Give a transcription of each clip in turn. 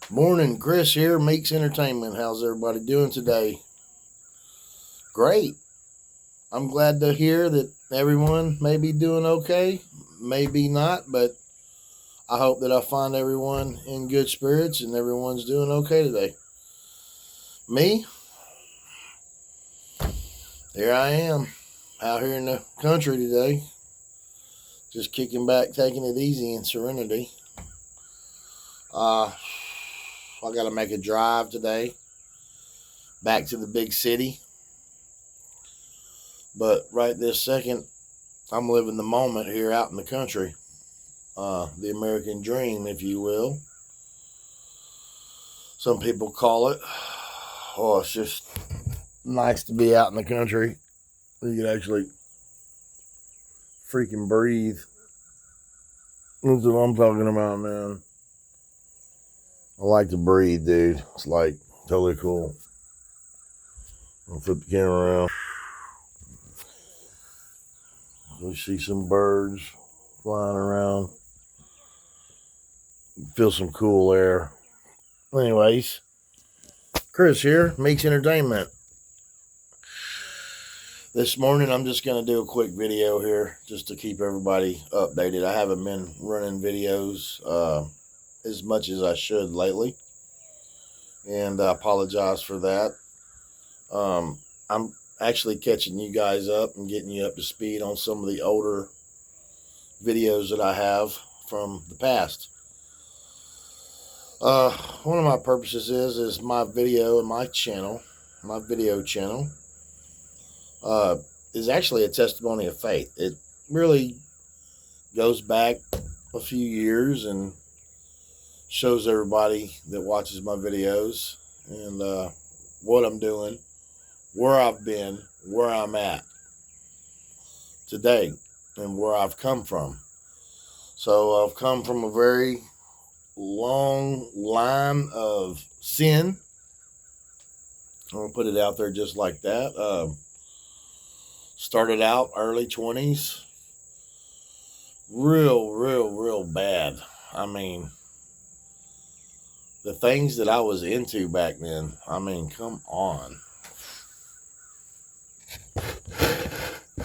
Morning, Chris here, Meeks Entertainment. How's everybody doing today? Great. I'm glad to hear that everyone may be doing okay. Maybe not, but I hope that I find everyone in good spirits and everyone's doing okay today. Me, here I am, out here in the country today, just kicking back, taking it easy in serenity. I got to make a drive today back to the big city, but right this second, I'm living the moment here out in the country. The American dream, if you will. Some people call it. Oh, it's just nice to be out in the country. You can actually freaking breathe. That's what I'm talking about, man. I like to breathe, dude. It's like totally cool. I'll flip the camera around. We see some birds flying around. Feel some cool air. Anyways, Chris here, Meeks Entertainment. This morning, I'm just going to do a quick video here just to keep everybody updated. I haven't been running videos as much as I should lately, and I apologize for that. I'm actually catching you guys up and getting you up to speed on some of the older videos that I have from the past. One of my purposes is my video and my channel, my video channel, is actually a testimony of faith. It really goes back a few years and shows everybody that watches my videos and what I'm doing, where I've been, where I'm at today, and where I've come from. So I've come from a very long line of sin. I'm going to put it out there just like that. Started out early 20s, real bad. I mean, the things that I was into back then, I mean, come on.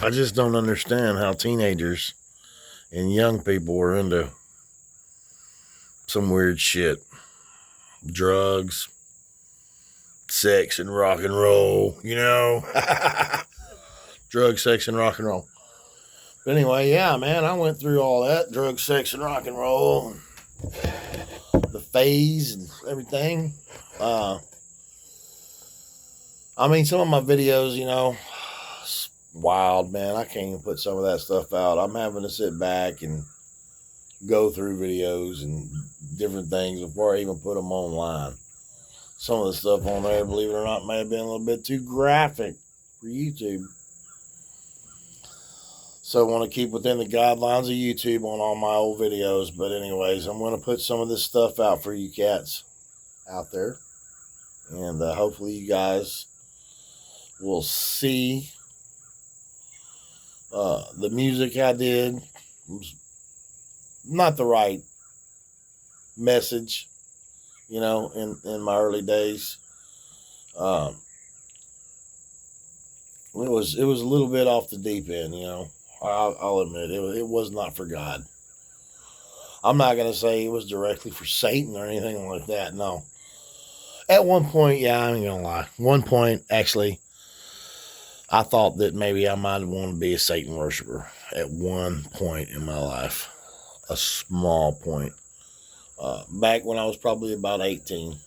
I just don't understand how teenagers and young people were into some weird shit. Drugs, sex, and rock and roll, you know? Drugs, sex, and rock and roll. But anyway, yeah, man, I went through all that drugs, sex, and rock and roll, and the phase and everything. I mean, some of my videos, it's wild, man. I can't even put some of that stuff out. I'm having to sit back and go through videos and different things before I even put them online. Some of the stuff on there, believe it or not, may have been a little bit too graphic for YouTube. So I want to keep within the guidelines of YouTube on all my old videos. But anyways, I'm going to put some of this stuff out for you cats out there. And hopefully you guys will see the music I did was not the right message, in my early days. It was a little bit off the deep end, I'll admit it was not for God. I'm not going to say it was directly for Satan or anything like that. No. At one point, yeah, I ain't going to lie. One point, actually, I thought that maybe I might want to be a Satan worshiper at one point in my life. A small point. Back when I was probably about 18,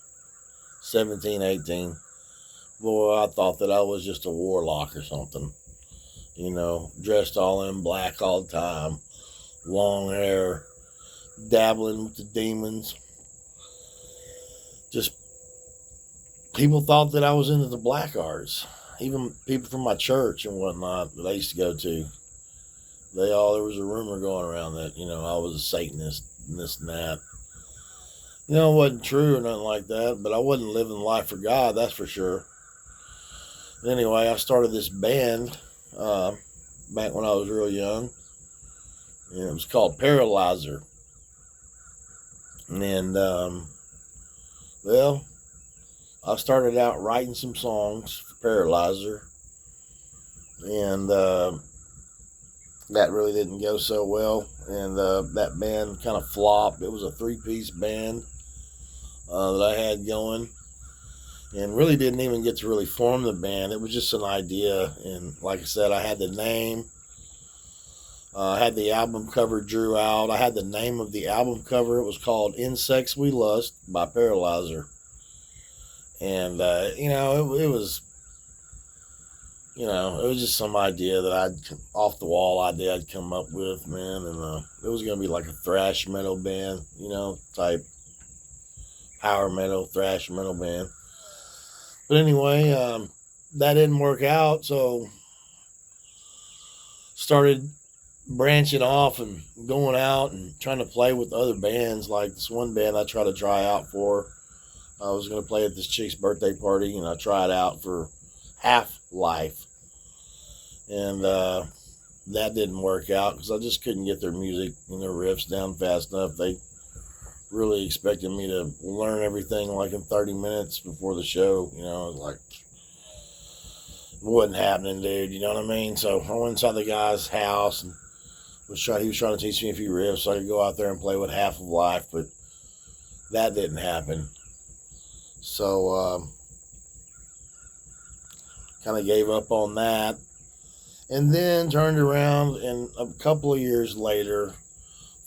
17, 18. Boy, I thought that I was just a warlock or something. Dressed all in black all the time, long hair, dabbling with the demons. Just people thought that I was into the black arts. Even people from my church and whatnot that I used to go to. There was a rumor going around that, I was a Satanist and this and that. It wasn't true or nothing like that, but I wasn't living life for God, that's for sure. Anyway, I started this band back when I was real young, and it was called Paralyzer. And Well, I started out writing some songs for Paralyzer, and that really didn't go so well. And that band kind of flopped. It was a three-piece band that I had going, and really didn't even get to really form the band. It was just an idea, and like I said, I had the name. I had the album cover drew out. I had the name of the album cover. It was called Insects We Lust by Paralyzer. And, it was, it was just some idea that off the wall idea I'd come up with, man. And it was going to be like a thrash metal band, type power metal, thrash metal band. But anyway, that didn't work out. So started branching off and going out and trying to play with other bands. Like this one band I tried to try out for. I was going to play at this chick's birthday party, and I tried out for Half Life. And that didn't work out because I just couldn't get their music and their riffs down fast enough. They really expected me to learn everything like in 30 minutes before the show. Like, it wasn't happening, dude. You know what I mean? So I went inside the guy's house and he was trying to teach me a few riffs so I could go out there and play with Half of Life, but that didn't happen. So kind of gave up on that, and then turned around and a couple of years later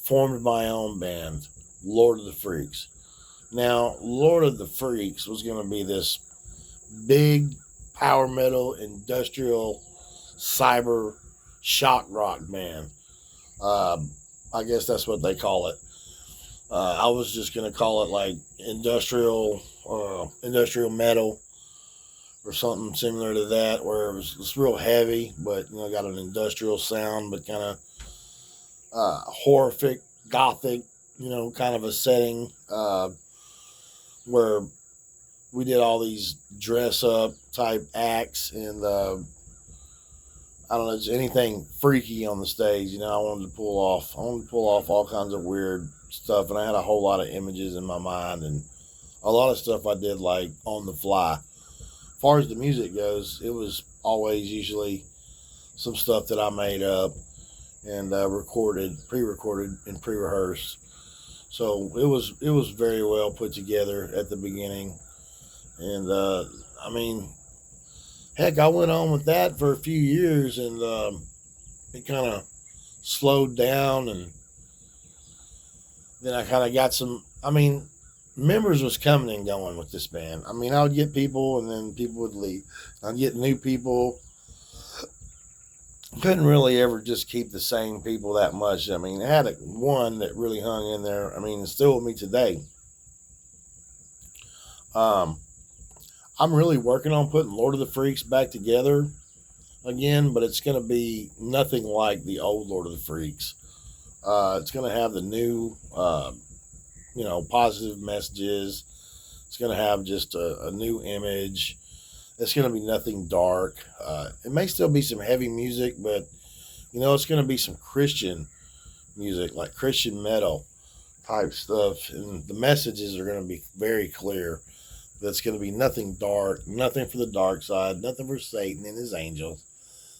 formed my own band, Lord of the Freaks. Now, Lord of the Freaks was going to be this big power metal, industrial, cyber shock rock band. I guess that's what they call it. I was just going to call it like industrial metal or something similar to that, where it's real heavy, but got an industrial sound, but kind of horrific, gothic, kind of a setting where we did all these dress up type acts, and I don't know, just anything freaky on the stage. I wanted to pull off all kinds of weird stuff, and I had a whole lot of images in my mind, and a lot of stuff I did like on the fly. As far as the music goes, it was always usually some stuff that I made up and pre-recorded and pre-rehearsed. So it was very well put together at the beginning, and heck, I went on with that for a few years, and it kind of slowed down, and then I kind of got some. Members was coming and going with this band. I would get people, and then people would leave. I'd get new people. Couldn't really ever just keep the same people that much. I had one that really hung in there. It's still with me today. I'm really working on putting Lord of the Freaks back together again, but it's going to be nothing like the old Lord of the Freaks. It's going to have the new, positive messages. It's going to have just a new image. It's going to be nothing dark. It may still be some heavy music, but, it's going to be some Christian music, like Christian metal type stuff. And the messages are going to be very clear. That's going to be nothing dark, nothing for the dark side, nothing for Satan and his angels.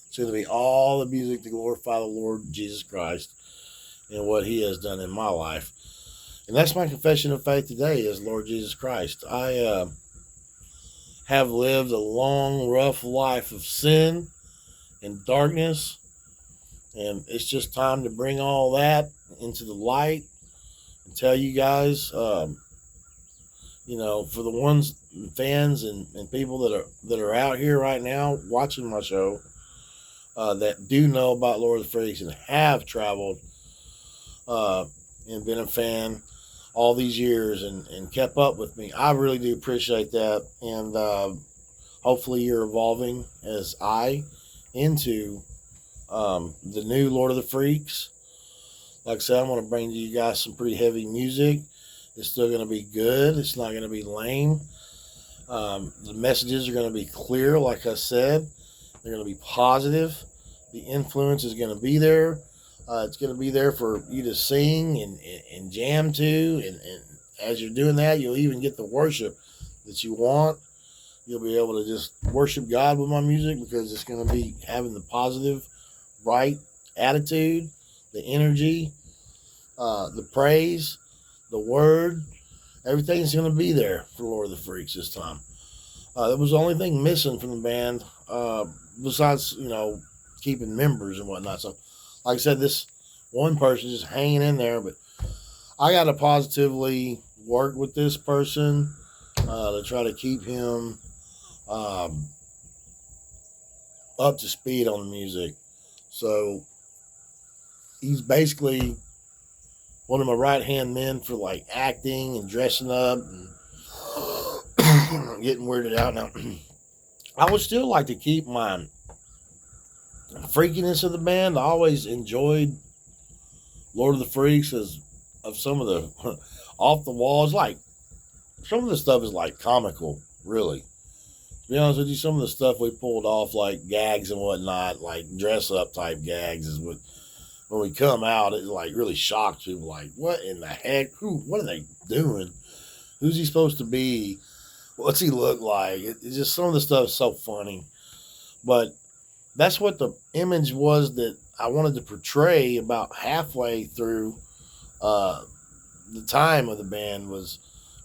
It's going to be all the music to glorify the Lord Jesus Christ and what he has done in my life. And that's my confession of faith today, is Lord Jesus Christ. I have lived a long, rough life of sin and darkness, and it's just time to bring all that into the light and tell you guys, for the fans and people that are out here right now watching my show, that do know about Lord of the Freaks and have traveled and been a fan all these years and kept up with me. I really do appreciate that, and hopefully you're evolving as I into the new Lord of the Freaks. Like I said, I'm going to bring you guys some pretty heavy music. It's still going to be good. It's not going to be lame. The messages are going to be clear, like I said. They're going to be positive. The influence is going to be there. It's going to be there for you to sing and jam to as you're doing that, you'll even get the worship that you want. You'll be able to just worship God with my music because it's going to be having the positive, right attitude, the energy, the praise, the word. Everything's going to be there for Lord of the Freaks this time. That was the only thing missing from the band, besides, keeping members and whatnot. So, like I said, this one person just hanging in there, but I got to positively work with this person to try to keep him up to speed on the music. So he's basically one of my right hand men for like acting and dressing up and getting weirded out. Now, I would still like to keep my freakiness of the band. I always enjoyed Lord of the Freaks as of some of the off the walls. Like some of the stuff is like comical, really. To be honest with you, some of the stuff we pulled off, like gags and whatnot, like dress up type gags, is what when we come out, it like really shocks people. Like, what in the heck? What are they doing? Who's he supposed to be? What's he look like? It's just some of the stuff is so funny, but that's what the image was that I wanted to portray about halfway through the time of the band was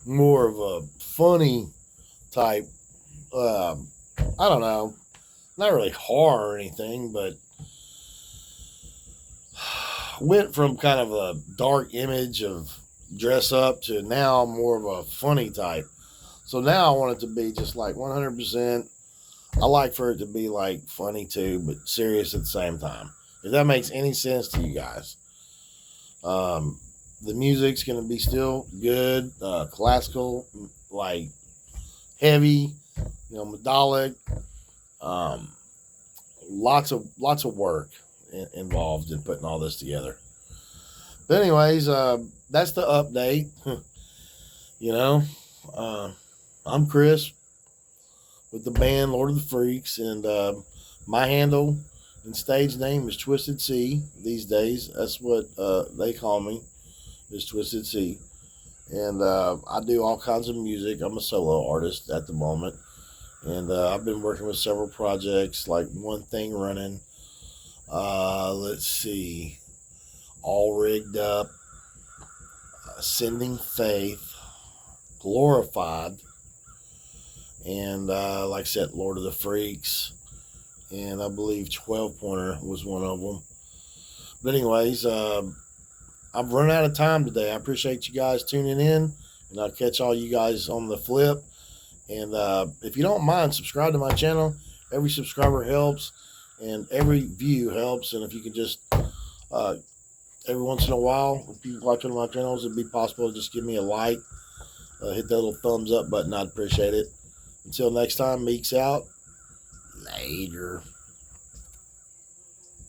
more of a funny type. I don't know, not really horror or anything, but went from kind of a dark image of dress up to now more of a funny type. So now I want it to be just like 100%. I like for it to be like funny too, but serious at the same time. If that makes any sense to you guys. The music's going to be still good, classical, like heavy, melodic. Lots of work involved in putting all this together. But anyways, that's the update. I'm Chris with the band Lord of the Freaks, and my handle and stage name is Twisted C these days. That's what they call me, is Twisted C. And I do all kinds of music. I'm a solo artist at the moment. And I've been working with several projects, like One Thing Running. Let's see. All Rigged Up. Sending Faith. Glorified. And like I said, Lord of the Freaks. And I believe 12 Pointer was one of them. But anyways, I've run out of time today. I appreciate you guys tuning in. And I'll catch all you guys on the flip. And if you don't mind, subscribe to my channel. Every subscriber helps, and every view helps. And if you could just, every once in a while, if you watch one of my channels, it'd be possible to just give me a like. Hit that little thumbs up button. I'd appreciate it. Until next time, Meeks out. Later.